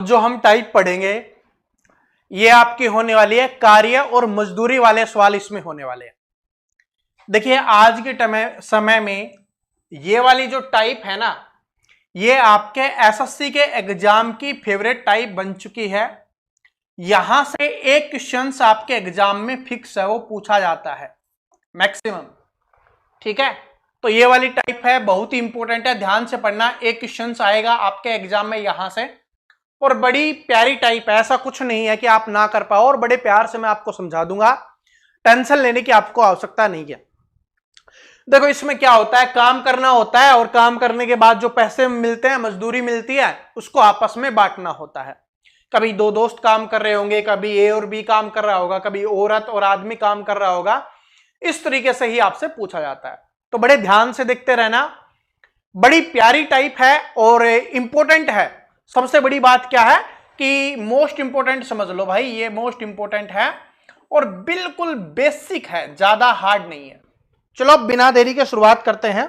जो हम टाइप पढ़ेंगे ये आपकी होने वाली है कार्य और मजदूरी वाले सवाल इसमें होने वाले हैं। देखिए आज के समय में ये वाली जो टाइप है ना, ये आपके एसएससी के एग्जाम की फेवरेट टाइप बन चुकी है। यहां से एक क्वेश्चन आपके एग्जाम में फिक्स है, वो पूछा जाता है मैक्सिमम। ठीक है, तो ये वाली टाइप है, बहुत ही इंपॉर्टेंट है, ध्यान से पढ़ना। एक क्वेश्चन आएगा आपके एग्जाम में यहां से, और बड़ी प्यारी टाइप है, ऐसा कुछ नहीं है कि आप ना कर पाओ, और बड़े प्यार से मैं आपको समझा दूंगा, टेंशन लेने की आपको आवश्यकता नहीं है। देखो इसमें क्या होता है, काम करना होता है और काम करने के बाद जो पैसे मिलते हैं, मजदूरी मिलती है, उसको आपस में बांटना होता है। कभी दो दोस्त काम कर रहे होंगे, कभी ए और बी काम कर रहा होगा, कभी औरत और आदमी काम कर रहा होगा। इस तरीके से ही आपसे पूछा जाता है, तो बड़े ध्यान से देखते रहना। बड़ी प्यारी टाइप है और इंपॉर्टेंट है। सबसे बड़ी बात क्या है कि मोस्ट इंपॉर्टेंट समझ लो भाई, ये मोस्ट इंपॉर्टेंट है और बिल्कुल बेसिक है, ज्यादा हार्ड नहीं है। चलो अब बिना देरी के शुरुआत करते हैं।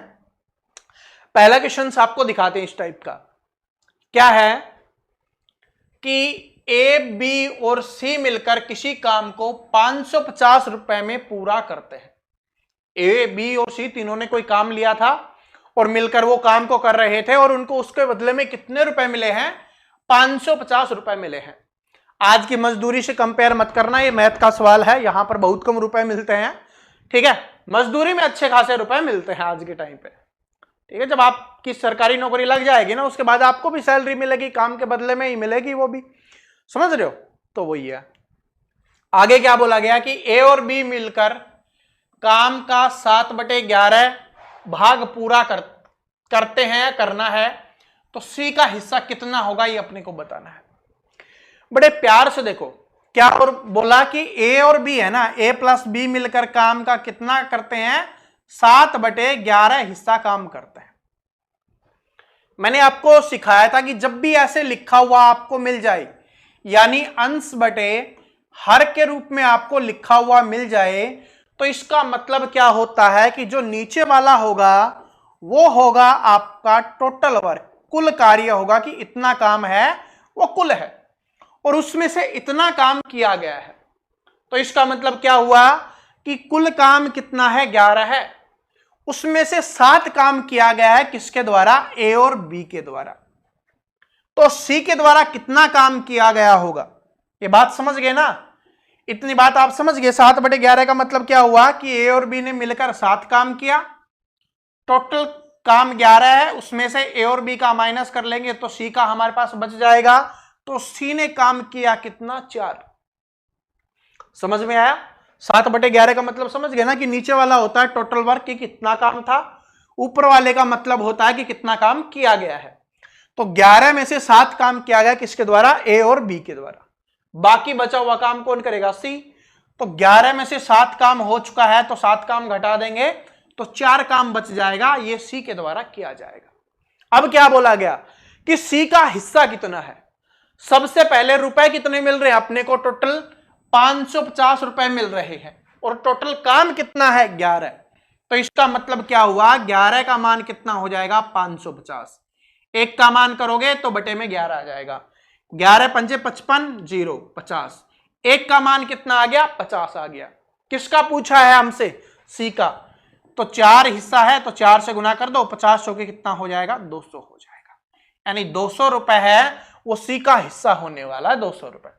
पहला क्वेश्चन आपको दिखाते हैं इस टाइप का। क्या है कि ए, बी और सी मिलकर किसी काम को 550 रुपए में पूरा करते हैं। ए, बी और सी तीनों ने कोई काम लिया था और मिलकर वो काम को कर रहे थे, और उनको उसके बदले में कितने रुपए मिले हैं? 550 रुपए मिले हैं। आज की मजदूरी से कंपेयर मत करना, ये मैथ का सवाल है, यहां पर बहुत कम रुपए मिलते हैं। ठीक है, मजदूरी में अच्छे खासे रुपए मिलते हैं आज के टाइम पे। ठीक है, जब आपकी सरकारी नौकरी लग जाएगी ना, उसके बाद आपको भी सैलरी मिलेगी, काम के बदले में ही मिलेगी वो भी, समझ रहे हो? तो वही है। आगे क्या बोला गया कि ए और बी मिलकर काम का 7/11 भाग पूरा करते हैं, करना है, तो सी का हिस्सा कितना होगा ये अपने को बताना है। बड़े प्यार से देखो क्या और बोला कि ए और बी है ना, ए प्लस बी मिलकर काम का कितना करते हैं? 7/11 हिस्सा काम करते हैं। मैंने आपको सिखाया था कि जब भी ऐसे लिखा हुआ आपको मिल जाए, यानी अंश बटे हर के रूप में आपको लिखा हुआ मिल जाए, तो इसका मतलब क्या होता है कि जो नीचे वाला होगा वो होगा आपका टोटल वर्क, कुल कार्य होगा कि इतना काम है, वो कुल है, और उसमें से इतना काम किया गया है। तो इसका मतलब क्या हुआ कि कुल काम कितना है? 11 है। उसमें से 7 काम किया गया है किसके द्वारा? ए और बी के द्वारा। तो सी के द्वारा कितना काम किया गया होगा? ये बात समझ गए ना? इतनी बात आप समझ गए। 7/11 का मतलब क्या हुआ कि ए और बी ने मिलकर 7 काम किया, टोटल काम 11 है, उसमें से ए और बी का माइनस कर लेंगे तो सी का हमारे पास बच जाएगा। तो सी ने काम किया कितना? 4। समझ में आया? 7/11 का मतलब समझ गए ना कि नीचे वाला होता है टोटल वर्क की कितना काम था, ऊपर वाले का मतलब होता है कि कितना काम किया गया है। तो 11 में से 7 काम किया गया किसके द्वारा? ए और बी के द्वारा। बाकी बचा हुआ काम कौन करेगा? सी। तो 11 में से 7 काम हो चुका है, तो 7 काम घटा देंगे तो 4 काम बच जाएगा, ये सी के द्वारा किया जाएगा। अब क्या बोला गया कि सी का हिस्सा कितना है? सबसे पहले रुपए कितने मिल रहे हैं अपने को? टोटल 550 रुपए मिल रहे हैं, और टोटल काम कितना है? 11। तो इसका मतलब क्या हुआ? 11 का मान कितना हो जाएगा? 550। एक का मान करोगे तो बटे में 11 आ जाएगा। 11 पंजे 55, 0 50। एक का मान कितना आ गया? 50 आ गया। किसका पूछा है हमसे? सी का। तो 4 हिस्सा है, तो 4 से गुना कर दो, 50 चौके कितना हो जाएगा? 200 हो जाएगा। यानी 200 रुपए है वो सी का हिस्सा होने वाला है, 200 रुपए।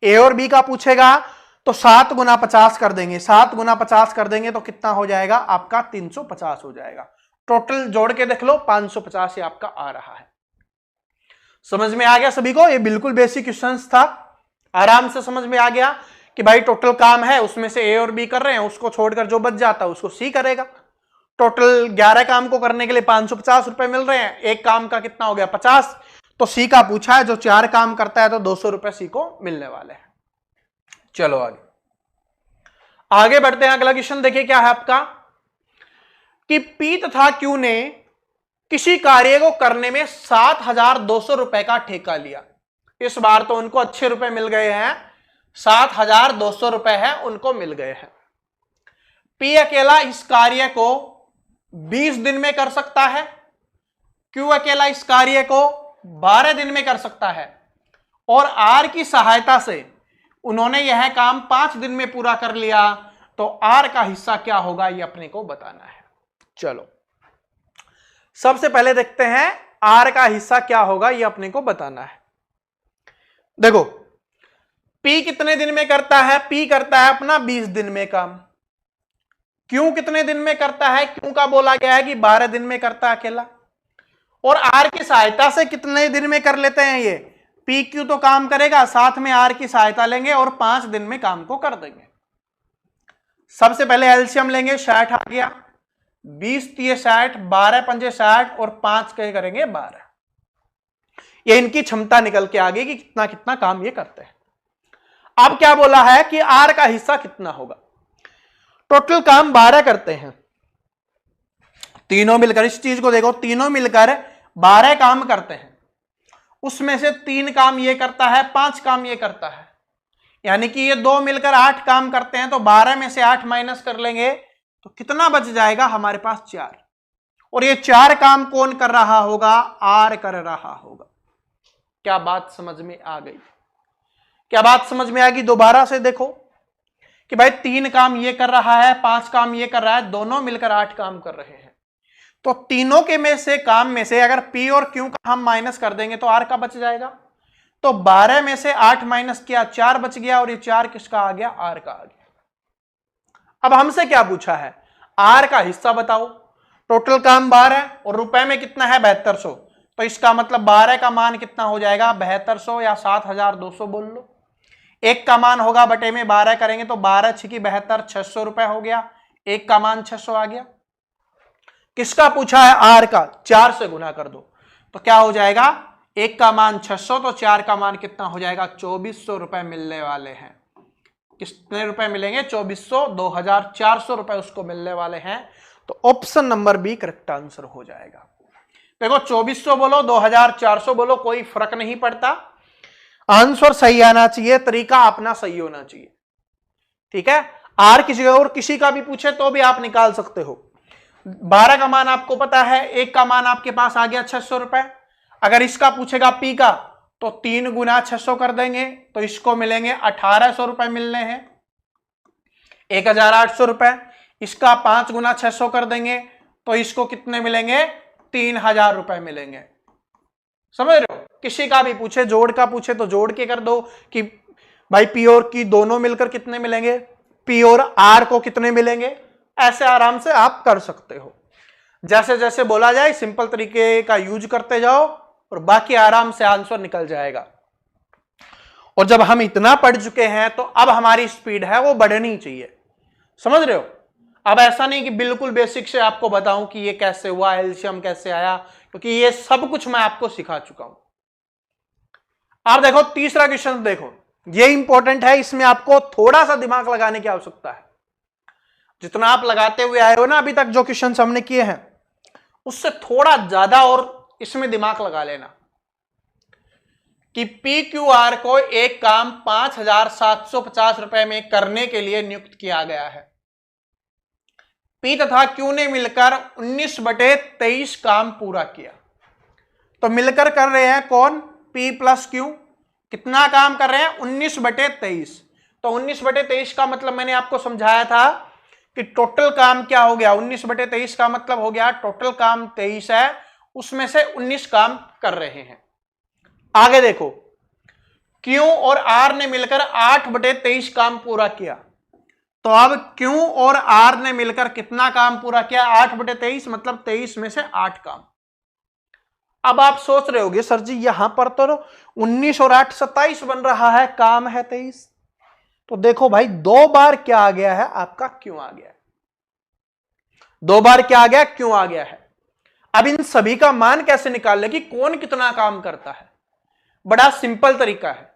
ए और बी का पूछेगा तो 7 गुना 50 कर देंगे, 7 गुना 50 कर देंगे तो कितना हो जाएगा? आपका 350 हो जाएगा। टोटल जोड़ के देख लो, 550 ही आपका आ रहा है। समझ में आ गया सभी को? ये बिल्कुल बेसिक क्वेश्चन था, आराम से समझ में आ गया कि भाई टोटल काम है, उसमें से ए और बी कर रहे हैं, उसको छोड़कर जो बच जाता है उसको सी करेगा। टोटल 11 काम को करने के लिए 550 रुपए मिल रहे हैं, एक काम का कितना हो गया? 50। तो सी का पूछा है, जो 4 काम करता है तो 200 रुपए सी को मिलने वाले हैं। चलो आगे बढ़ते हैं। अगला क्वेश्चन देखिए क्या है आपका कि पी तथा क्यू ने किसी कार्य को करने में 7,200 रुपए का ठेका लिया। इस बार तो उनको अच्छे रुपए मिल गए हैं, 7,200 रुपए है उनको मिल गए हैं। पी अकेला इस कार्य को 20 दिन में कर सकता है, क्यू अकेला इस कार्य को 12 दिन में कर सकता है, और आर की सहायता से उन्होंने यह काम 5 दिन में पूरा कर लिया, तो आर का हिस्सा क्या होगा ये अपने को बताना है। चलो सबसे पहले देखते हैं आर का हिस्सा क्या होगा ये अपने को बताना है। देखो पी कितने दिन में करता है, पी करता है अपना 20 दिन में काम। क्यों कितने दिन में करता है, क्यों का बोला गया है कि 12 दिन में करता है अकेला। और आर की सहायता से कितने दिन में कर लेते हैं ये, पी क्यू तो काम करेगा, साथ में आर की सहायता लेंगे और 5 दिन में काम को कर देंगे। सबसे पहले एलसीएम लेंगे, 60 आ गया, 20 3 60, 12 5 60 और 5 के करेंगे 12। ये इनकी क्षमता निकल के आ गई कि कितना कितना काम ये करते हैं। अब क्या बोला है कि आर का हिस्सा कितना होगा। टोटल काम 12 करते हैं, तीनों मिलकर, इस चीज को देखो, तीनों मिलकर 12 काम करते हैं। उसमें से 3 काम ये करता है, 5 काम ये करता है, यानी कि ये 2 मिलकर 8 काम करते हैं। तो 12 में से 8 माइनस कर लेंगे तो कितना बच जाएगा हमारे पास, 4। और ये 4 काम कौन कर रहा होगा, आर कर रहा होगा। क्या बात समझ में आ गई, क्या बात समझ में आ गई। दोबारा से देखो कि भाई 3 काम ये कर रहा है, 5 काम ये कर रहा है, दोनों मिलकर 8 काम कर रहे हैं। तो तीनों के में से काम में से अगर पी और क्यू का हम माइनस कर देंगे तो आर का बच जाएगा। तो 12 में से 8 माइनस किया, 4 बच गया, और ये 4 किसका आ गया, आर का आ गया। अब हमसे क्या पूछा है, आर का हिस्सा बताओ। टोटल काम 12 और रुपए में कितना है, 7200। तो इसका मतलब 12 का मान कितना हो जाएगा, 7200 या 7200 बोल लो। 1 का मान होगा बटे में 12 करेंगे तो 12 6 की 72, 600 रुपए हो गया। 1 का मान 600 आ गया। किसका पूछा है, आर का, 4 से गुना कर दो तो क्या हो जाएगा, 1 का मान 600 तो 4 का मान कितना हो जाएगा, 2400 रुपए मिलने वाले हैं। कितने रुपए मिलेंगे, 2400, 2400 रुपए उसको मिलने वाले हैं। तो option number B correct answer हो जाएगा। देखो 2400 बोलो 2400 बोलो कोई फर्क नहीं पड़ता, आंसर सही आना चाहिए, तरीका अपना सही होना चाहिए। ठीक है, आर किसी और किसी का भी पूछे तो भी आप निकाल सकते हो। 12 का मान आपको पता है, 1 का मान आपके पास आ गया 600 रुपए। अगर इसका पूछेगा पी का तो 3 गुना 600 कर देंगे तो इसको मिलेंगे 1800 रुपए मिलने हैं, 1800 रुपए। इसका 5 गुना 600 कर देंगे तो इसको कितने मिलेंगे, 3000 रुपए मिलेंगे। समझ रहे हो, किसी का भी पूछे, जोड़ का पूछे तो जोड़ के कर दो कि भाई पी और की दोनों मिलकर कितने मिलेंगे, पी और आर को कितने मिलेंगे, ऐसे आराम से आप कर सकते हो। जैसे जैसे बोला जाए सिंपल तरीके का यूज करते जाओ और बाकी आराम से आंसर निकल जाएगा। और जब हम इतना पढ़ चुके हैं तो अब हमारी स्पीड है वो बढ़नी चाहिए। समझ रहे हो, अब ऐसा नहीं कि बिल्कुल बेसिक से आपको बताऊं कि ये कैसे हुआ, एलसीएम कैसे आया, क्योंकि ये सब कुछ मैं आपको सिखा चुका हूं। आप देखो तीसरा क्वेश्चन देखो, ये इंपॉर्टेंट है, इसमें आपको थोड़ा सा दिमाग लगाने की आवश्यकता है। जितना आप लगाते हुए आए हो ना अभी तक, जो क्वेश्चन हमने किए हैं उससे थोड़ा ज्यादा और इसमें दिमाग लगा लेना कि पी क्यू आर को एक काम 5750 रुपए में करने के लिए नियुक्त किया गया है। पी तथा क्यू ने मिलकर 19/23 काम पूरा किया। तो मिलकर कर रहे हैं कौन, पी प्लस क्यू। कितना काम कर रहे हैं, 19/23। तो 19/23 का मतलब मैंने आपको समझाया था कि टोटल काम क्या हो गया, 19/23 का मतलब हो गया टोटल काम 23 है, उसमें से 19 काम कर रहे हैं। आगे देखो, क्यू और आर ने मिलकर 8/23 काम पूरा किया। तो अब क्यू और आर ने मिलकर कितना काम पूरा किया, 8/23 मतलब 23 में से 8 काम। अब आप सोच रहे होगे सर जी यहां पर तो 19 और 8 27 बन रहा है, काम है 23। तो देखो भाई 2 बार क्या आ गया है, आपका क्यों आ गया है, 2 बार क्या आ गया, क्यों आ गया है। अब इन सभी का मान कैसे निकाल ले कि कौन कितना काम करता है, बड़ा सिंपल तरीका है।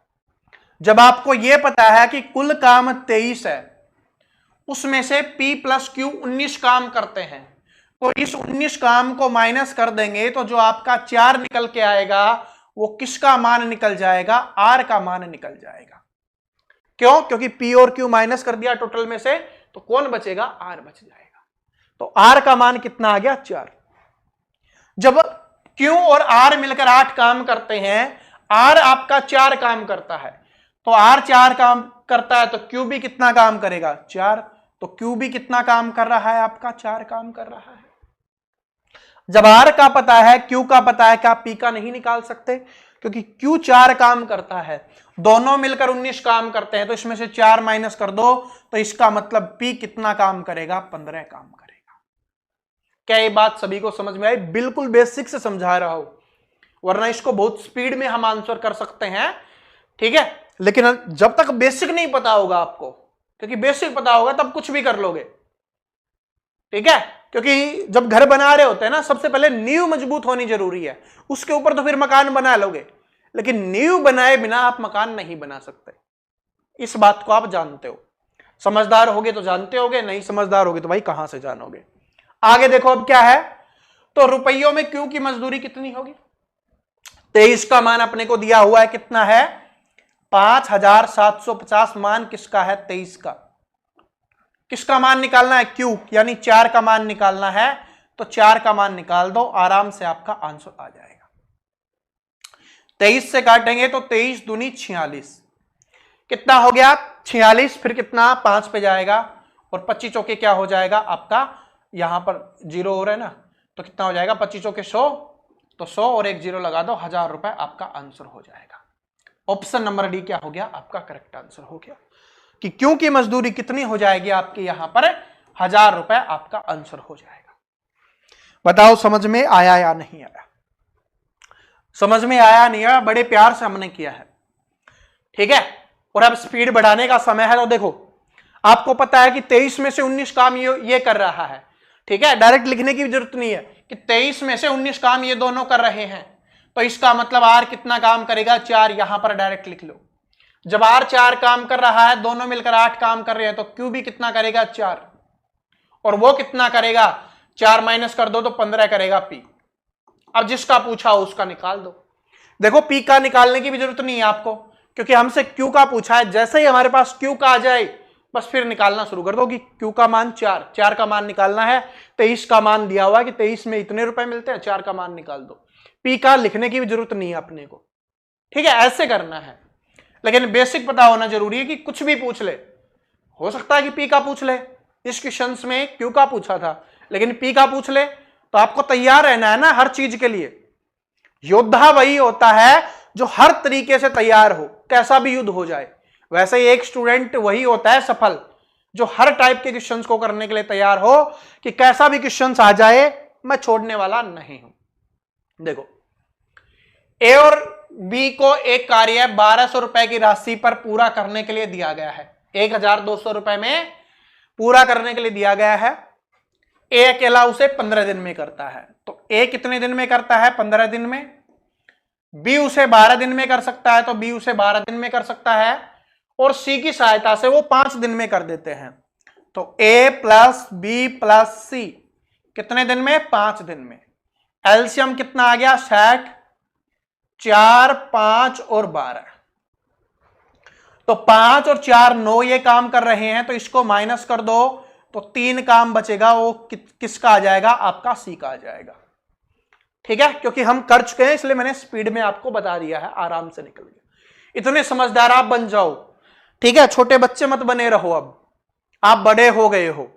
जब आपको यह पता है कि कुल काम 23 है, उसमें से P प्लस Q 19 काम करते हैं, तो इस 19 काम को माइनस कर देंगे तो जो आपका 4 निकल के आएगा वो किसका मान निकल जाएगा, R का मान निकल जाएगा। क्यों, क्योंकि P और Q माइनस कर दिया टोटल में से, तो कौन बचेगा, R बच जाएगा। तो R का मान कितना आ गया, 4। जब Q और R मिलकर 8 काम करते हैं, आर आपका 4 काम करता है, तो आर 4 काम करता है तो क्यू भी कितना काम करेगा 4, तो क्यू भी कितना काम कर रहा है आपका 4 काम कर रहा है। जब आर का पता है क्यू का पता है, क्या पी का नहीं निकाल सकते? क्योंकि क्यू 4 काम करता है, दोनों मिलकर 19 काम करते हैं, तो इसमें से 4 माइनस कर दो, तो इसका मतलब पी कितना काम करेगा 15 काम करेगा। क्या ये बात सभी को समझ में आई? बिल्कुल बेसिक से समझा रहा हूं, वरना इसको बहुत स्पीड में हम आंसर कर सकते हैं, ठीक है, लेकिन जब तक बेसिक नहीं पता होगा आपको, क्योंकि बेसिक पता होगा तब कुछ भी कर लोगे, ठीक है, क्योंकि जब घर बना रहे होते हैं ना, सबसे पहले नींव मजबूत होनी जरूरी है, उसके ऊपर तो फिर मकान बना लोगे, लेकिन नींव बनाए बिना आप मकान नहीं बना सकते। इस बात को आप जानते हो, समझदार होगे तो जानते होगे, नहीं समझदार होगे तो भाई कहां से जानोगे। आगे देखो अब क्या है, तो रुपयों में क्यू की मजदूरी कितनी होगी? 23 का मान अपने को दिया हुआ है, कितना है 5750। मान किसका है 23 का, किसका मान निकालना है क्यू, यानी 4 का मान निकालना है, तो 4 का मान निकाल दो, आराम से आपका आंसर आ जाएगा। 23 से काटेंगे तो 23 दूनी 46, कितना हो गया 46, फिर कितना 5 पे जाएगा, और 25 चौके क्या हो जाएगा आपका, यहां पर 0 हो रहा है ना, तो कितना हो जाएगा 25 चौके 100, तो 100 और एक 0 लगा दो, 1000 रुपए आपका आंसर हो जाएगा। ऑप्शन नंबर डी क्या हो गया आपका करेक्ट आंसर हो गया, कि क्यों की मजदूरी कितनी हो जाएगी आपके यहां पर 1000 रुपए आपका आंसर हो जाएगा। बताओ समझ में आया या नहीं आया? समझ में आया नहीं आया? बड़े प्यार से हमने किया है, ठीक है। और अब स्पीड बढ़ाने का समय है, तो देखो आपको पता है कि 23 में से 19 काम ये कर रहा है, ठीक है, डायरेक्ट लिखने की जरूरत नहीं है कि 23 में से 19 काम ये दोनों कर रहे हैं, तो इसका मतलब आर कितना काम करेगा 4, यहां पर डायरेक्ट लिख लो। जब आर 4 काम कर रहा है, दोनों मिलकर 8 काम कर रहे हैं, तो क्यू भी कितना करेगा 4, और वो कितना करेगा 4 माइनस कर दो तो 15 करेगा पी। अब जिसका पूछा हो उसका निकाल दो। देखो पी का निकालने की भी जरूरत नहीं है आपको, क्योंकि हमसे क्यू का पूछा है, जैसे ही हमारे पास क्यू का आ जाए बस फिर निकालना शुरू कर दो कि क्यू का मान 4 का मान निकालना है, 23 का मान दिया हुआ है कि 23 में इतने रुपए मिलते हैं, 4 का मान निकाल दो। पी का लिखने की भी जरूरत नहीं है अपने को, ठीक है, ऐसे करना है। लेकिन बेसिक पता होना जरूरी है कि कुछ भी पूछ ले, हो सकता है कि पी का पूछ ले, इस क्वेश्चन में क्यू का पूछा था लेकिन पी का पूछ ले, तो आपको तैयार रहना है ना हर चीज के लिए। योद्धा वही होता है जो हर तरीके से तैयार हो, कैसा भी युद्ध हो जाए। वैसे ही एक स्टूडेंट वही होता है सफल, जो हर टाइप के क्वेश्चंस को करने के लिए तैयार हो कि कैसा भी क्वेश्चंस आ जाए मैं छोड़ने वाला नहीं हूं। देखो ए और बी को एक कार्य 1200 रुपए की राशि पर पूरा करने के लिए दिया गया है, 1200 रुपए में पूरा करने के लिए दिया गया है। ए अकेला उसे 15 दिन में करता है, तो ए कितने दिन में करता है 15 दिन में। बी उसे 12 दिन में कर सकता है, तो बी उसे 12 दिन में कर सकता है, और सी की सहायता से वो 5 दिन में कर देते हैं। तो ए प्लस बी प्लस सी कितने दिन में 5 दिन में। एलसीएम कितना आ गया 60, 4, 5 और 12, तो 5 और 4 9 ये काम कर रहे हैं, तो इसको माइनस कर दो तो 3 काम बचेगा, वो किसका आ जाएगा आपका सी का आ जाएगा, ठीक है। क्योंकि हम कर चुके हैं इसलिए मैंने स्पीड में आपको बता दिया है, आराम से निकल गया। इतने समझदार आप बन जाओ, ठीक है, छोटे बच्चे मत बने रहो, अब आप बड़े हो गए हो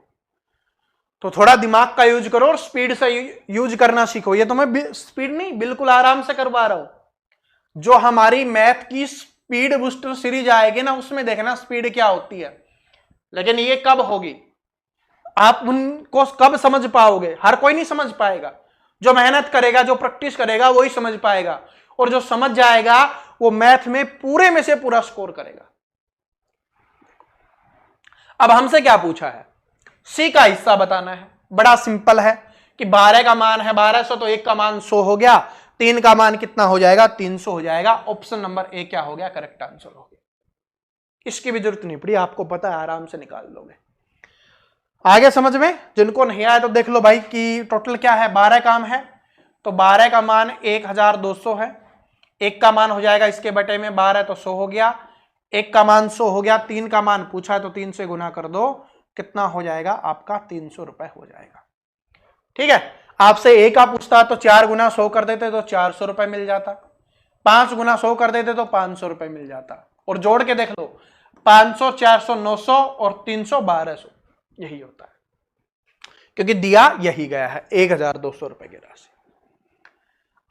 तो थोड़ा दिमाग का यूज करो और स्पीड से यूज करना सीखो। ये तो मैं स्पीड नहीं बिल्कुल आराम से करवा रहा हूं। जो हमारी मैथ की स्पीड बूस्टर सीरीज आएगी ना, उसमें देखना स्पीड क्या होती है, लेकिन ये कब होगी आप उनको कब समझ पाओगे? हर कोई नहीं समझ पाएगा, जो मेहनत करेगा जो प्रैक्टिस करेगा वही समझ पाएगा, और जो समझ जाएगा वो मैथ में पूरे में से पूरा स्कोर करेगा। अब हमसे क्या पूछा है, सी का हिस्सा बताना है। बड़ा सिंपल है कि 12 का मान है 1200, तो 1 का मान 100 हो गया, 3 का मान कितना हो जाएगा 300 हो जाएगा। ऑप्शन नंबर ए क्या हो गया करेक्ट आंसर हो गया। इसकी भी जरूरत नहीं पड़ी, आपको पता है आराम से निकाल लोगे। आगे समझ में जिनको नहीं आया तो देख लो भाई कि टोटल क्या है, 12 काम है, तो 12 का मान 1200 है, 1 का मान हो जाएगा इसके बटे में 12 तो 100 हो गया, 1 का मान 100 हो गया, 3 का मान पूछा है तो 3 से गुना कर दो, कितना हो जाएगा आपका 300 रुपए हो जाएगा, ठीक है। आपसे 1 का पूछता तो 4 गुना 100 कर देते तो 400 रुपए मिल जाता, 5 गुना 100 कर देते तो 500 रुपए मिल जाता। और जोड़ के देख लो, 500, 400, 900 और 300, 1200, यही होता है, क्योंकि दिया यही गया है 1200 रुपए की राशि।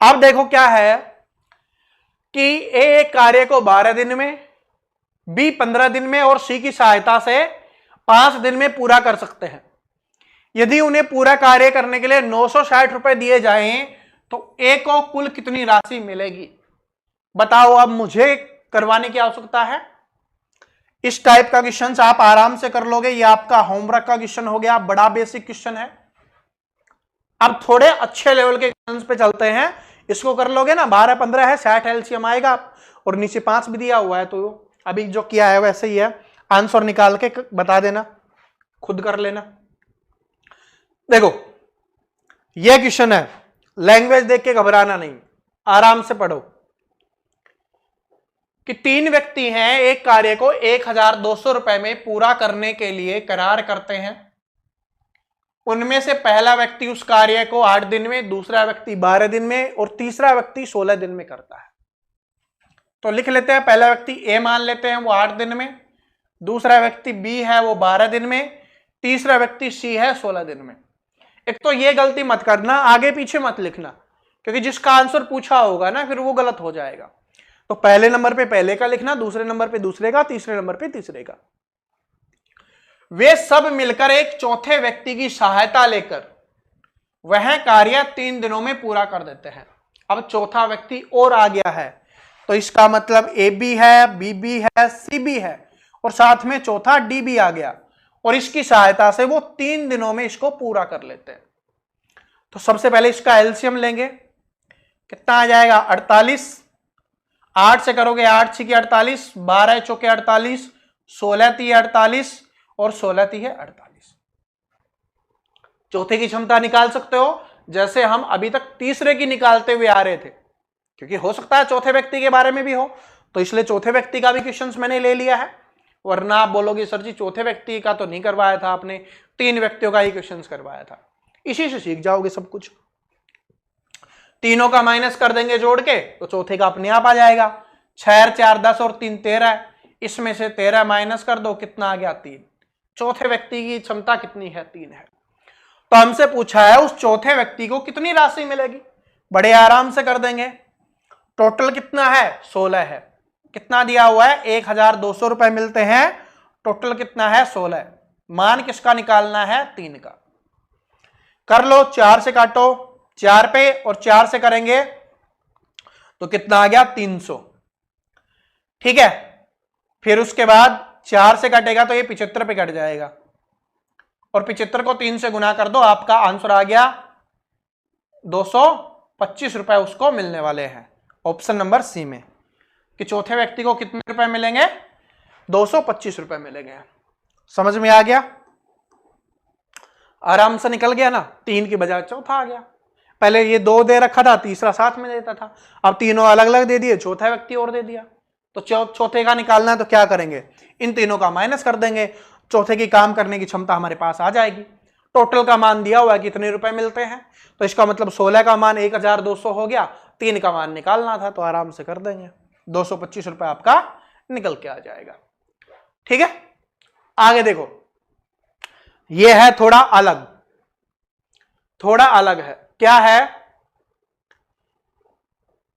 अब देखो क्या है कि ए एक कार्य को 12 दिन में, बी 15 दिन में और सी की सहायता से 5 दिन में पूरा कर सकते हैं। यदि उन्हें पूरा कार्य करने के लिए 960 रुपए दिए जाएं तो ए को कुल कितनी राशि मिलेगी? बताओ। अब मुझे करवाने की आवश्यकता है। इस टाइप का क्वेश्चन आप आराम से कर लोगे। ये आपका होमवर्क का क्वेश्चन हो गया, बड़ा बेसिक क्वेश्चन है। अब थोड़े अच्छे लेवल के क्वेश्चन पे चलते हैं। इसको कर लोगे ना, 12, 15 है, 60 एलसीएम आएगा और नीचे 5 भी दिया हुआ है, तो अभी जो किया है वैसे ही है। आंसर निकाल के बता देना, खुद कर लेना। देखो यह क्वेश्चन है, लैंग्वेज देख के घबराना नहीं, आराम से पढ़ो। कि 3 व्यक्ति हैं, एक कार्य को 1200 रुपए में पूरा करने के लिए करार करते हैं। उनमें से पहला व्यक्ति उस कार्य को 8 दिन में, दूसरा व्यक्ति 12 दिन में और तीसरा व्यक्ति 16 दिन में करता है। तो लिख लेते हैं, पहला व्यक्ति ए मान लेते हैं, वो 8 दिन में, दूसरा व्यक्ति बी है वो 12 दिन में, तीसरा व्यक्ति सी है 16 दिन में। एक तो ये गलती मत करना, आगे पीछे मत लिखना, क्योंकि जिसका आंसर पूछा होगा ना फिर वो गलत हो जाएगा। तो पहले नंबर पे पहले का लिखना, दूसरे नंबर पे दूसरे का, तीसरे नंबर पे तीसरे का। वे सब मिलकर एक चौथे व्यक्ति की सहायता लेकर वह कार्य 3 दिनों में पूरा कर देते हैं। अब चौथा व्यक्ति और आ गया है, तो इसका मतलब ए बी है, बी बी है, सी बी है और साथ में चौथा डी बी आ गया और इसकी सहायता से वो 3 दिनों में इसको पूरा कर लेते हैं। तो सबसे पहले इसका एलसीएम लेंगे, कितना आ जाएगा 48। 8 से करोगे 8 6 48, 12 चौके 48, 16 3 48 और 16 3 है 48। चौथे की क्षमता निकाल सकते हो, जैसे हम अभी तक तीसरे की निकालते हुए आ रहे थे, क्योंकि हो सकता है चौथे व्यक्ति के बारे में भी हो, तो इसलिए चौथे व्यक्ति का भी क्वेश्चन मैंने ले लिया है। वरना आप बोलोगे सर जी चौथे व्यक्ति का तो नहीं करवाया था आपने, 3 व्यक्तियों का ही क्वेश्चन करवाया था। इसी से सीख जाओगे सब कुछ। तीनों का माइनस कर देंगे जोड़ के, तो चौथे का अपने आप आ जाएगा। 6 4 10 और 3 13, इसमें से 13 माइनस कर दो, कितना आ गया 3। चौथे व्यक्ति की क्षमता कितनी है? 3 है। तो हमसे पूछा है उस चौथे व्यक्ति को कितनी राशि मिलेगी। बड़े आराम से कर देंगे। टोटल कितना है? 16 है। कितना दिया हुआ है? 1200 रुपए मिलते हैं। टोटल कितना है? 16। मान किसका निकालना है? 3 का। कर लो, 4 से काटो 4 पे और 4 से करेंगे तो कितना आ गया? 300। ठीक है, फिर उसके बाद 4 से कटेगा तो ये 75 पे कट जाएगा और 75 को 3 से गुना कर दो, आपका आंसर आ गया 225 रुपए उसको मिलने वाले हैं। ऑप्शन नंबर सी में कि चौथे व्यक्ति को कितने रुपए मिलेंगे? 225 रुपए मिलेंगे। समझ में आ गया? आराम से निकल गया ना, 3 की बजाय चौथा आ गया। पहले ये 2 दे रखा था, तीसरा साथ में देता था, अब तीनों अलग अलग दे दिए, चौथा व्यक्ति और दे दिया। तो चौथे का निकालना है तो क्या करेंगे? इन तीनों का माइनस कर देंगे, चौथे की काम करने की क्षमता हमारे पास आ जाएगी। टोटल का मान दिया हुआ है कितने रुपए मिलते हैं, तो इसका मतलब 16 का मान 1200 हो गया, 3 का मान निकालना था तो आराम से कर देंगे, 225 रुपए आपका निकल के आ जाएगा। ठीक है, आगे देखो, यह है थोड़ा अलग, थोड़ा अलग है। क्या है?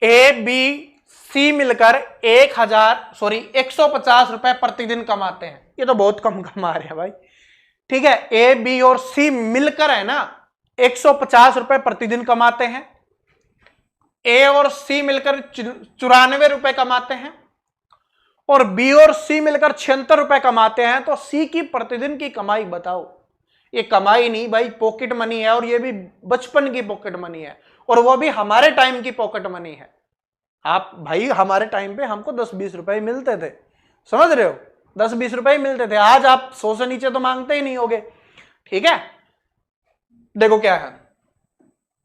ए बी सी मिलकर 150 रुपए प्रतिदिन कमाते हैं। ये तो बहुत कम कमा रहे हैं भाई। ठीक है, ए बी और सी मिलकर है ना 150 रुपए प्रतिदिन कमाते हैं। ए और सी मिलकर 94 रुपए कमाते हैं और बी और सी मिलकर 76 रुपए कमाते हैं। तो सी की प्रतिदिन की कमाई बताओ। ये कमाई नहीं भाई, पॉकेट मनी है, और ये भी बचपन की पॉकेट मनी है, और वो भी हमारे टाइम की पॉकेट मनी है। आप भाई, हमारे टाइम पे हमको 10-20 रुपए मिलते थे, समझ रहे हो? 10-20 रुपए मिलते थे। आज आप 100 से नीचे तो मांगते ही नहीं होगे। ठीक है, देखो क्या है,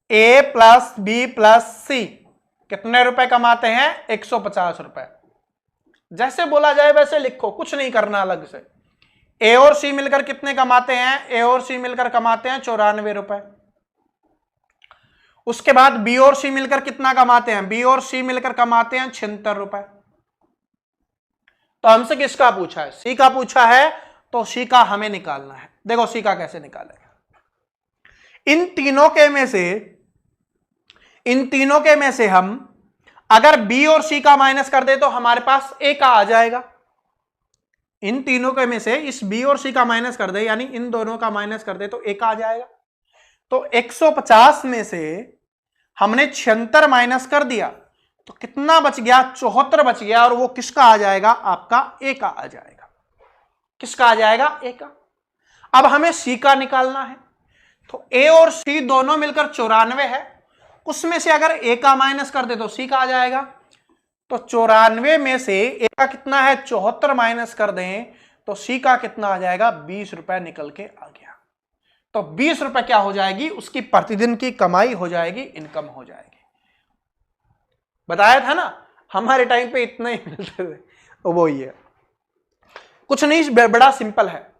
ए प्लस बी प्लस सी कितने रुपए कमाते हैं? 150 रुपए। जैसे बोला जाए वैसे लिखो, कुछ नहीं करना अलग से। ए और सी मिलकर कितने कमाते हैं? ए और सी मिलकर कमाते हैं 94 रुपए। उसके बाद बी और सी मिलकर कितना कमाते हैं? बी और सी मिलकर कमाते हैं 76 रुपए। तो हमसे किसका पूछा है? सी का पूछा है, तो सी का हमें निकालना है। देखो सी का कैसे निकालेंगे। इन तीनों के में से हम अगर बी और सी का माइनस कर दे तो हमारे पास ए का आ जाएगा। इन तीनों के में से इस बी और सी का माइनस कर दे, यानी इन दोनों का माइनस कर दे तो ए का आ जाएगा। तो 150 में से हमने 76 माइनस कर दिया तो कितना बच गया? 74 बच गया, और वो किसका आ जाएगा? आपका ए का आ जाएगा। किसका आ जाएगा? ए का। अब हमें सी का निकालना है, तो ए और सी दोनों मिलकर 94 है, उसमें से अगर ए का माइनस कर दे तो सी का आ जाएगा। तो 94 में से ए का कितना है? 74 माइनस कर दें तो सी का कितना आ जाएगा? 20 रुपए निकल के आ गया। तो 20 रुपए क्या हो जाएगी? उसकी प्रतिदिन की कमाई हो जाएगी, इनकम हो जाएगी। बताया था ना, हमारे टाइम पे इतना ही मिलते थे। वो ही है, कुछ नहीं, बड़ा सिंपल है।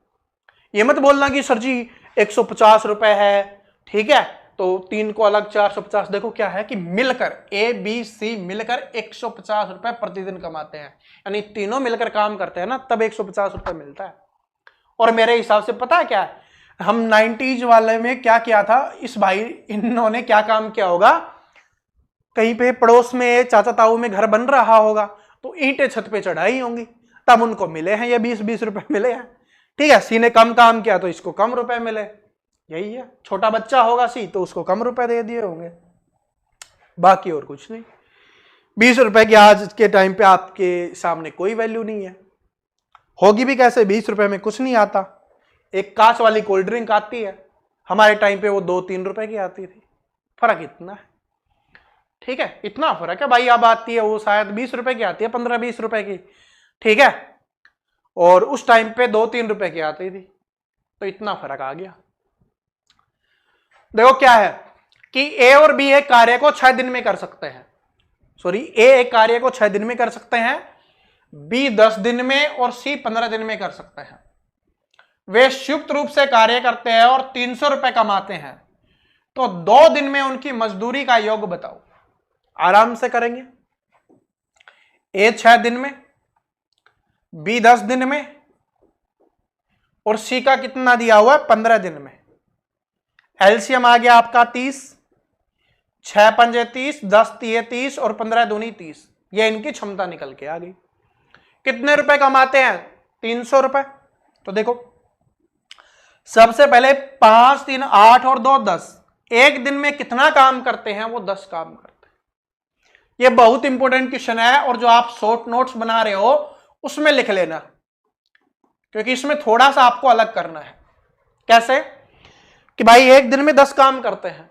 ये मत बोलना कि सर जी 150 रुपए है, ठीक है, तो 3 को अलग 450। देखो क्या है कि मिलकर ए बी सी मिलकर 150 रुपए प्रतिदिन कमाते हैं, यानी तीनों मिलकर काम करते हैं ना, तब 150 रुपए मिलता है। और मेरे हिसाब से पता है क्या है, हम 90s वाले में क्या किया था, इस भाई इन्होंने क्या काम किया होगा, कहीं पे पड़ोस में चाचा ताऊ में घर बन रहा होगा, तो ईंटें छत पे चढ़ाई होंगी, तब उनको मिले हैं ये 20-20 रुपए मिले हैं। ठीक है, सी ने कम काम किया तो इसको कम रुपए मिले, यही है। छोटा बच्चा होगा सी तो उसको कम रुपए दे दिए होंगे, बाकी और कुछ नहीं। 20 रुपए की आज के टाइम पे आपके सामने कोई वैल्यू नहीं है, होगी भी कैसे? 20 रुपए में कुछ नहीं आता। एक कांच वाली कोल्ड ड्रिंक आती है, हमारे टाइम पे वो 2-3 रुपए की आती थी, फर्क इतना है। ठीक है, इतना फर्क है भाई। अब आती है वो शायद 20 रुपए की आती है, 15-20 रुपए की, ठीक है, और उस टाइम पे 2-3 रुपए की आती थी, तो इतना फर्क आ गया। देखो क्या है कि ए और बी एक कार्य को 6 दिन में कर सकते हैं, सॉरी, ए एक कार्य को 6 दिन में कर सकते हैं, बी 10 दिन में और सी 15 दिन में कर सकते हैं। वे संयुक्त रूप से कार्य करते हैं और 300 रुपए कमाते हैं, तो 2 दिन में उनकी मजदूरी का योग बताओ। आराम से करेंगे। ए 6 दिन में, बी 10 दिन में, और सी का कितना दिया हुआ है? 15 दिन में। एलसीएम आ गया आपका 30, 6 पंजे 30, 10 तिये 30 और 15 दूनी 30। ये इनकी क्षमता निकल के आ गई। कितने रुपए कमाते हैं? 300 रुपए। तो देखो सबसे पहले 5 3 8 और 2 10, एक दिन में कितना काम करते हैं? वो 10 काम करते हैं। ये बहुत इंपॉर्टेंट क्वेश्चन है, और जो आप शॉर्ट नोट्स बना रहे हो उसमें लिख लेना, क्योंकि इसमें थोड़ा सा आपको अलग करना है। कैसे कि भाई एक दिन में 10 काम करते हैं,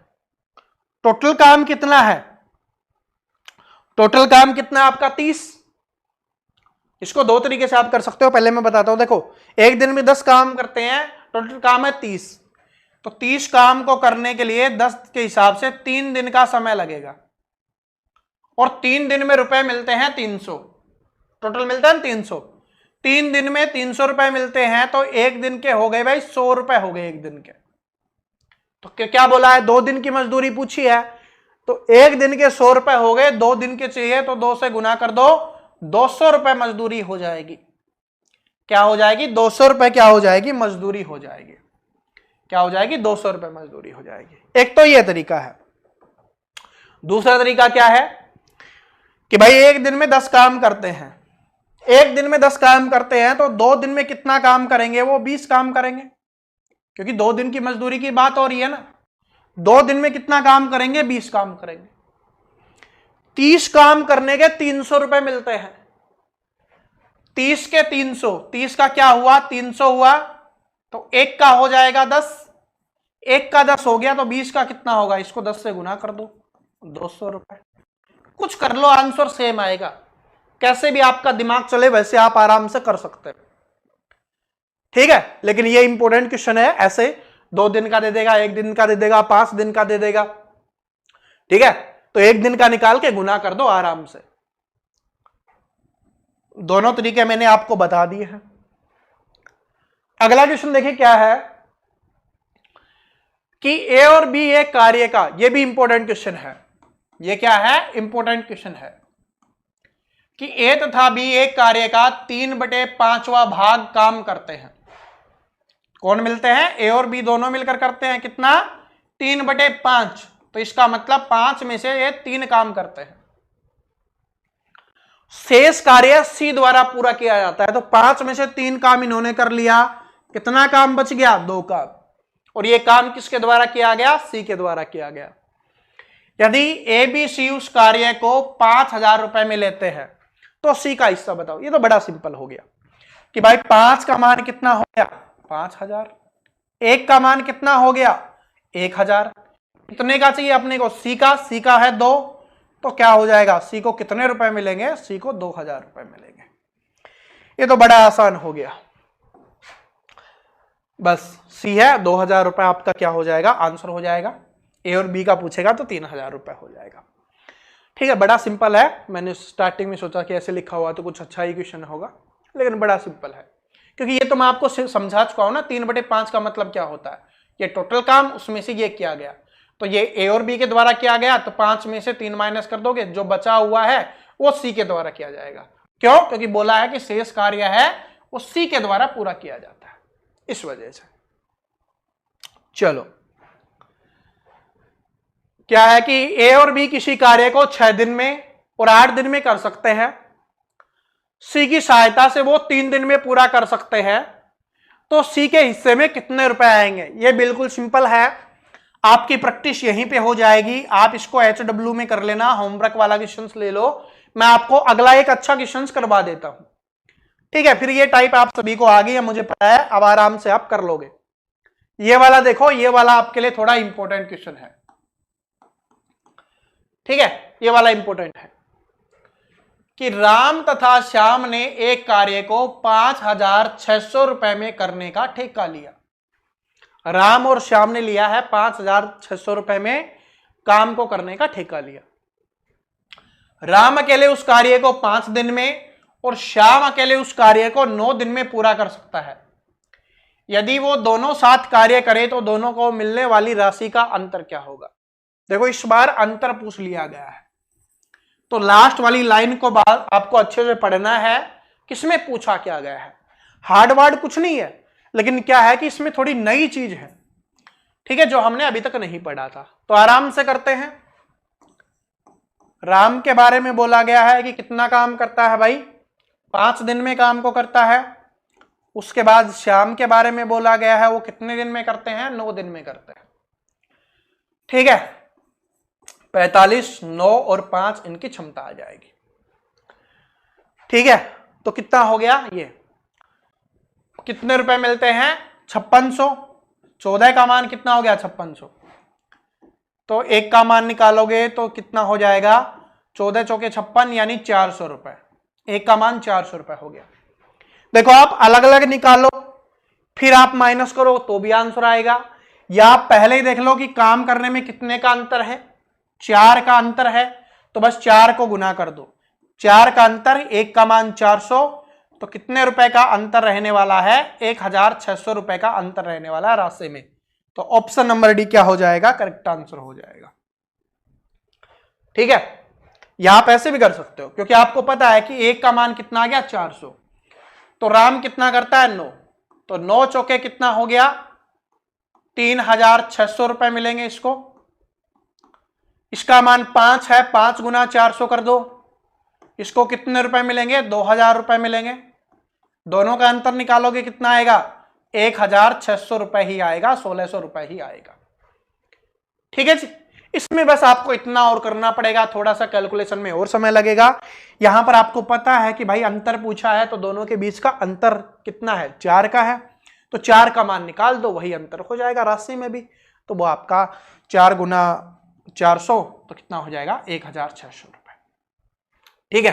टोटल काम कितना है? टोटल काम कितना आपका? 30। इसको 2 तरीके से आप कर सकते हो, पहले मैं बताता हूं। देखो एक दिन में 10 काम करते हैं, टोटल काम है 30, तो 30 काम को करने के लिए 10 के हिसाब से 3 दिन का समय लगेगा, और 3 दिन में रुपए मिलते हैं 300, टोटल मिलता है 300। 3 दिन में 300 रुपए मिलते हैं, तो एक दिन के हो गए भाई 100 रुपए हो गए एक दिन के। तो क्या बोला है? 2 दिन की मजदूरी पूछी है, तो एक दिन के 100 रुपए हो गए, 2 दिन के चाहिए तो 2 से गुना कर दो, 200 रुपए मजदूरी हो जाएगी। क्या हो जाएगी? 200 रुपए क्या हो जाएगी? मजदूरी हो जाएगी। क्या हो जाएगी? 200 रुपए मजदूरी हो जाएगी। एक तो यह तरीका है। दूसरा तरीका क्या है कि भाई एक दिन में 10 काम करते हैं, एक दिन में 10 काम करते हैं, तो 2 दिन में कितना काम करेंगे? वो 20 काम करेंगे, क्योंकि 2 दिन की मजदूरी की बात हो रही है ना। 2 दिन में कितना काम करेंगे? 20 काम करेंगे। 30 काम करने के 300 रुपए मिलते हैं। 30 के 300, 30 का क्या हुआ? 300 हुआ, तो एक का हो जाएगा 10, एक का 10 हो गया, तो 20 का कितना होगा? इसको 10 से गुना कर दो, 200 रुपए। कुछ कर लो, आंसर सेम आएगा। कैसे भी आपका दिमाग चले वैसे आप आराम से कर सकते हैं, ठीक है। लेकिन ये इंपॉर्टेंट क्वेश्चन है, ऐसे 2 दिन का दे देगा, 1 दिन का दे देगा, 5 दिन का दे देगा, ठीक है। तो 1 दिन का निकाल के गुना कर दो आराम से। दोनों तरीके मैंने आपको बता दिए हैं। अगला क्वेश्चन देखिए क्या है कि ए और बी एक कार्य का, ये भी इंपॉर्टेंट क्वेश्चन है, ये क्या है, इंपॉर्टेंट क्वेश्चन है कि ए तथा बी एक कार्य का 3/5वां भाग काम करते हैं। कौन मिलते हैं, ए और बी दोनों मिलकर करते हैं कितना, 3/5। तो इसका मतलब 5 में से ये 3 काम करते हैं। शेष कार्य सी द्वारा पूरा किया जाता है। तो 5 में से 3 काम इन्होंने कर लिया, कितना काम बच गया, 2 काम। और ये काम किसके द्वारा किया गया, सी के द्वारा किया गया। यदि ए बी सी उस कार्य को 5,000 रुपए में लेते हैं तो सी का हिस्सा बताओ। ये तो बड़ा सिंपल हो गया कि भाई 5 का मान कितना हो गया, 5,000। 1 का मान कितना हो गया, 1,000। कितने का चाहिए अपने को, सी का है 2, तो क्या हो जाएगा, सी को कितने रुपए मिलेंगे, सी को 2,000 रुपए मिलेंगे। ये तो बड़ा आसान हो गया, बस सी है, 2,000 रुपए आपका क्या हो जाएगा, आंसर हो जाएगा। ए और बी का पूछेगा तो 3,000 रुपए हो जाएगा। ठीक है, बड़ा सिंपल है। मैंने स्टार्टिंग में सोचा कि ऐसे लिखा हुआ तो कुछ अच्छा ही क्वेश्चन होगा, लेकिन बड़ा सिंपल है, क्योंकि ये तो मैं आपको समझा चुका हूं ना। 3/5 का मतलब क्या होता है, ये टोटल काम, उसमें से ये किया गया, तो ये ए और बी के द्वारा किया गया, तो 5 में से 3 माइनस कर दोगे, जो बचा हुआ है वो सी के द्वारा किया जाएगा। क्यों, क्योंकि बोला है कि शेष कार्य है वो सी के द्वारा पूरा किया जाता है, इस वजह से। चलो, क्या है कि ए और बी किसी कार्य को 6 दिन में और 8 दिन में कर सकते हैं। सी की सहायता से वो 3 दिन में पूरा कर सकते हैं। तो सी के हिस्से में कितने रुपए आएंगे, ये बिल्कुल सिंपल है। आपकी प्रैक्टिस यहीं पे हो जाएगी। आप इसको HW में कर लेना, होमवर्क वाला क्वेश्चन ले लो। मैं आपको अगला एक अच्छा क्वेश्चन करवा देता हूं, ठीक है। फिर ये टाइप आप सभी को आ गई है, मुझे पता है, अब आराम से आप कर लोगे। ये वाला देखो, ये वाला आपके लिए थोड़ा इंपॉर्टेंट क्वेश्चन है, ठीक है। ये वाला इंपॉर्टेंट है कि राम तथा श्याम ने एक कार्य को 5,600 रुपए में करने का ठेका लिया। राम और श्याम ने लिया है 5,600 रुपए में काम को करने का ठेका लिया। राम अकेले उस कार्य को 5 दिन में और श्याम अकेले उस कार्य को 9 दिन में पूरा कर सकता है। यदि वो दोनों साथ कार्य करे तो दोनों को मिलने वाली राशि का अंतर क्या होगा। देखो, इस बार अंतर पूछ लिया गया है, तो लास्ट वाली लाइन को बात आपको अच्छे से पढ़ना है। किसमें पूछा क्या गया है, हार्ड वर्ड कुछ नहीं है, लेकिन क्या है कि इसमें थोड़ी नई चीज है, ठीक है, जो हमने अभी तक नहीं पढ़ा था। तो आराम से करते हैं। राम के बारे में बोला गया है कि कितना काम करता है भाई, 5 दिन में काम को करता है। उसके बाद श्याम के बारे में बोला गया है, वो कितने दिन में करते हैं, 9 दिन में करते हैं, ठीक है। 45, 9 और 5 इनकी क्षमता आ जाएगी, ठीक है। तो कितना हो गया, ये कितने रुपए मिलते हैं, 5600। 14 का मान कितना हो गया, 5600। तो 1 का मान निकालोगे तो कितना हो जाएगा, 14 चौके 56 यानी 400 रुपए। 1 का मान 400 रुपए हो गया। देखो, आप अलग अलग निकालो, फिर आप माइनस करो तो भी आंसर आएगा, या आप पहले ही देख लो कि काम करने में कितने का अंतर है, 4 का अंतर है, तो बस 4 को गुना कर दो। 4 का अंतर, 1 का मान 400, तो कितने रुपए का अंतर रहने वाला है, 1,600 रुपए का अंतर रहने वाला है राशि में। तो ऑप्शन नंबर डी क्या हो जाएगा, करेक्ट आंसर हो जाएगा, ठीक है। या आप ऐसे भी कर सकते हो, क्योंकि आपको पता है कि 1 का मान कितना आ गया, 400। तो राम कितना करता है, 9, तो 9 चौके कितना हो गया, 3,600 रुपए मिलेंगे इसको। इसका मान 5 है, 5 गुना 400 कर दो, इसको कितने रुपए मिलेंगे, 2,000 रुपए मिलेंगे। दोनों का अंतर निकालोगे कितना आएगा, 1,600 रुपए ही आएगा, 1,600 रुपए ही आएगा, ठीक है जी। इसमें बस आपको इतना और करना पड़ेगा, थोड़ा सा कैलकुलेशन में और समय लगेगा। यहां पर आपको पता है कि भाई अंतर पूछा है, तो दोनों के बीच का अंतर कितना है, 4 का है, तो 4 का मान निकाल दो, वही अंतर हो जाएगा राशि में भी। तो वो आपका 4 गुना 400 तो कितना हो जाएगा, 1,600 रुपए, ठीक है।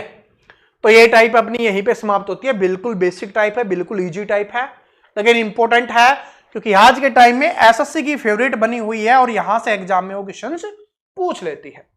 तो ये टाइप अपनी यहीं पे समाप्त होती है। बिल्कुल बेसिक टाइप है, बिल्कुल इजी टाइप है, लेकिन इंपॉर्टेंट है, क्योंकि आज के टाइम में एसएससी की फेवरेट बनी हुई है और यहां से एग्जाम में वो क्वेश्चंस पूछ लेती है।